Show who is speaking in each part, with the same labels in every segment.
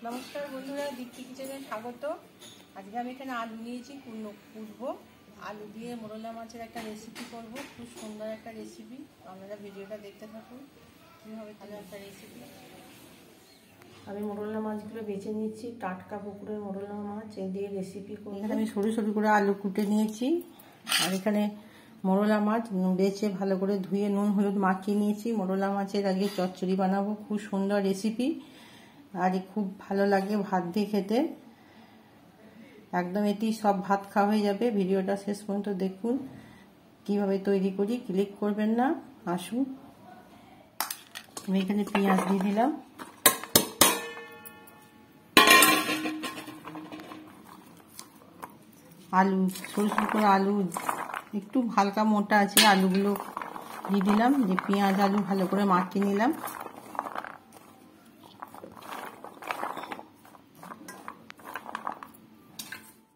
Speaker 1: নমস্কার বন্ধুরা, দীপ্তি কিচেনে স্বাগত। আজকে আমি এখানে আলু নিয়েছি, কুটবো। আলু দিয়ে মোরলা মাছের একটা রেসিপি করব, খুব সুন্দর একটা রেসিপি। আপনারা ভিডিওটা দেখতে থাকুন কীভাবে তাহলে একটা রেসিপি।
Speaker 2: আমি মোরলা মাছগুলো বেছে নিচ্ছি, টাটকা পুকুরের মোরলা মাছ, এই দিয়ে রেসিপি করব। এখানে আমি সরু সরু করে আলু কুটে নিয়েছি, আর এখানে মোরলা মাছ বেছে ভালো করে ধুয়ে নুন হলুদ মাখিয়ে নিয়েছি। মোরলা মাছের আগে চচ্চড়ি বানাবো, খুব সুন্দর রেসিপি, আর খুব ভালো লাগে ভাত দিয়ে খেতে। একদম এটি সব ভাত খাওয়া হয়ে যাবে। ভিডিওটা শেষ পর্যন্ত দেখুন কিভাবে তৈরি করি, ক্লিক করবেন না। আসুন, আমি এখানে পেঁয়াজ দিয়ে দিলাম, আলু সরু সরু করে আলু একটু হালকা মোটা আছে, আলুগুলো দিয়ে দিলাম, যে পেঁয়াজ আলু ভালো করে মাখিয়ে নিলাম।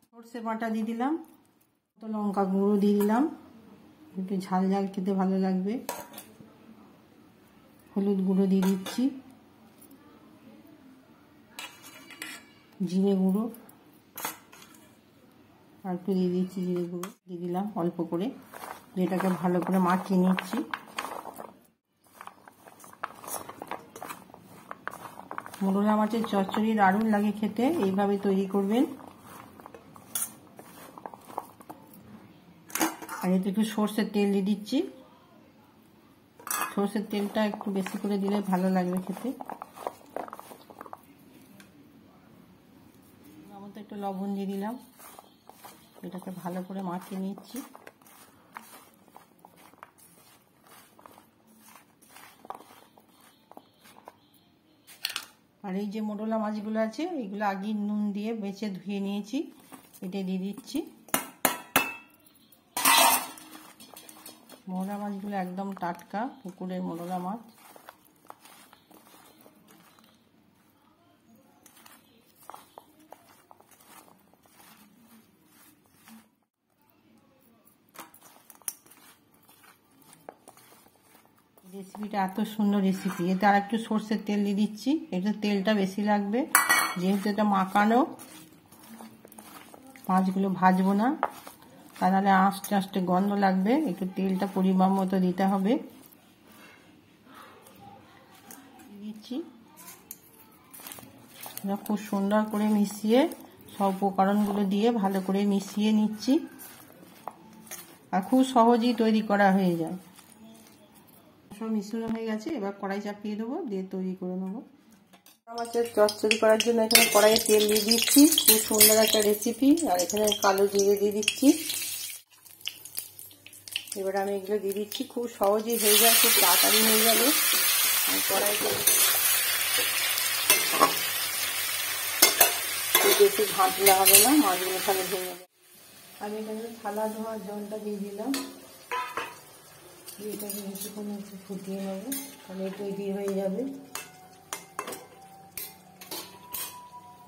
Speaker 2: সরষে বাটা দিয়ে দিলাম, তো লঙ্কা গুঁড়ো দিয়ে দিলাম, একটু ঝাল ঝাল খেতে ভালো লাগবে। হলুদ গুঁড়ো দিয়ে দিচ্ছি, জিরে গুঁড়ো আর একটু দিয়ে দিচ্ছি, জিরে গুঁড়ো দিয়ে দিলাম অল্প করে, যেটাকে ভালো করে মাখিয়ে নিচ্ছি। মোরলা মাছের চচ্চড়ি দারুণ লাগে খেতে, এইভাবে তৈরি করবেন। আর এতে একটু সর্ষের তেল দিয়ে দিচ্ছি, সর্ষের তেলটা একটু বেশি করে দিলে ভালো লাগবে খেতে। মতো একটু লবণ দিয়ে দিলাম, এটাকে ভালো করে মাখিয়ে নিচ্ছি। আর এই যে মোরলা মাছগুলো আছে, এগুলো আগে নুন দিয়ে বেছে ধুয়ে নিয়েছি, এটা দিয়ে দিচ্ছি। মোরলা মাছগুলো একদম টাটকা পুকুরের মোরলা মাছ। রেসিপিটা এত সুন্দর রেসিপি, এতে আর একটু সর্ষের তেল দিয়ে দিচ্ছি, এটা তেলটা বেশি লাগবে যেহেতু এটা মাখানো। মাছগুলো ভাজবো না, তা নাহলে আস্তে আস্তে গন্ধ লাগবে। একটু তেলটা পরিমাণ মতো দিতে হবে। দিচ্ছি, খুব সুন্দর করে মিশিয়ে সব উপকরণগুলো দিয়ে ভালো করে মিশিয়ে নিচ্ছি, আর খুব সহজেই তৈরি করা হয়ে যায়। সব মিশ্রণ হয়ে গেছে, এবার কড়াই চাপিয়ে দেবো, দিয়ে তৈরি করে নেবো। মাছের চচ্চড়ি করার জন্য এখানে কড়াইয়ে তেল দিয়ে দিচ্ছি, খুব সুন্দর একটা রেসিপি। আর এখানে কালো জিরে দিয়ে দিচ্ছি। এবার আমি এগুলো দিয়ে দিচ্ছি, খুব সহজেই হয়ে যায়, খুব তাড়াতাড়ি হয়ে যাবে। কড়াইতে বেশি ঘাঁটলে হবে না, মাছগুলো তাহলে ভেঙে যাবে। আমি এখানে থালা ধোয়ার জলটা দিয়ে দিলাম, এটাকে বেশিক্ষণ একটু ফুটিয়ে নেবো, তাহলে তৈরি হয়ে যাবে।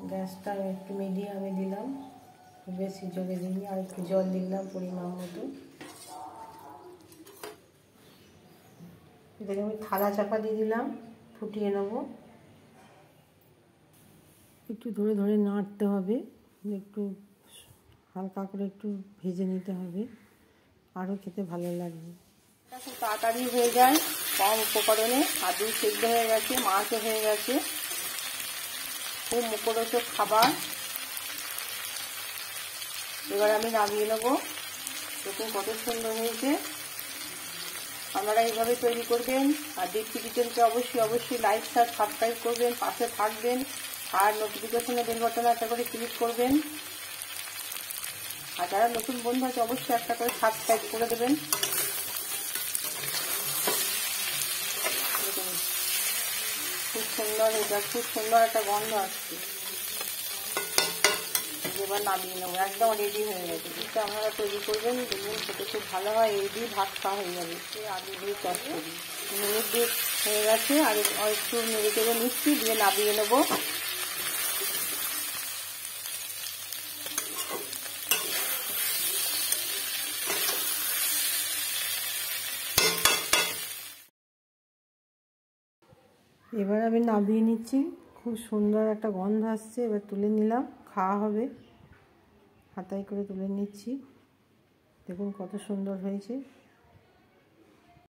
Speaker 2: গ্যাসটা একটু মিডিয়ামে দিলাম, বেশি জলে দিই, আর একটু জল দিলাম পরিমাণ মতো। এটাকে আমি থালা চাপা দিয়ে দিলাম, ফুটিয়ে নেব। একটু ধরে ধরে নাড়তে হবে, একটু হালকা করে একটু ভেজে নিতে হবে, আরও খেতে ভালো লাগবে। এটা খুব তাড়াতাড়ি হয়ে যায়, কম উপকরণে। আলু সেদ্ধ হয়ে গেছে, মাছও হয়ে গেছে, খুব মুখরোচক খাবার। এবার আমি নামিয়ে নেবো। দেখুন কত সুন্দর হয়েছে। আপনারা এইভাবে তৈরি করবেন। আর দীপ্তি কিচেনকে অবশ্যই লাইক শেয়ার সাবস্ক্রাইব করবেন, পাশে থাকবেন, আর নোটিফিকেশনে বেল বাটনে একটা করে ক্লিক করবেন। আর যারা নতুন বন্ধু আছে অবশ্যই একটা করে সাবস্ক্রাইব করে দেবেন। খুব সুন্দর এটা, খুব সুন্দর একটা গন্ধ আসছে। এবার নামিয়ে নেবো, একদম রেডি হয়ে গেছে। কিন্তু আপনারা তৈরি করবেন, দেখবেন খেতে খুব ভালো হয়। এই দিয়ে ভাত খাওয়া হয়ে যাবে। আলু দিয়ে চচ্চড়ি মিনিট দিয়ে হয়ে গেছে, আর একটু নেড়ে চেড়ে মিষ্টি দিয়ে নামিয়ে নেবো। এবার আমি নামিয়ে নিচ্ছি, খুব সুন্দর একটা গন্ধ আসছে। এবার তুলে নিলাম, খাওয়া হবে। হাতায় করে তুলে নিচ্ছি। দেখুন কত সুন্দর হয়েছে।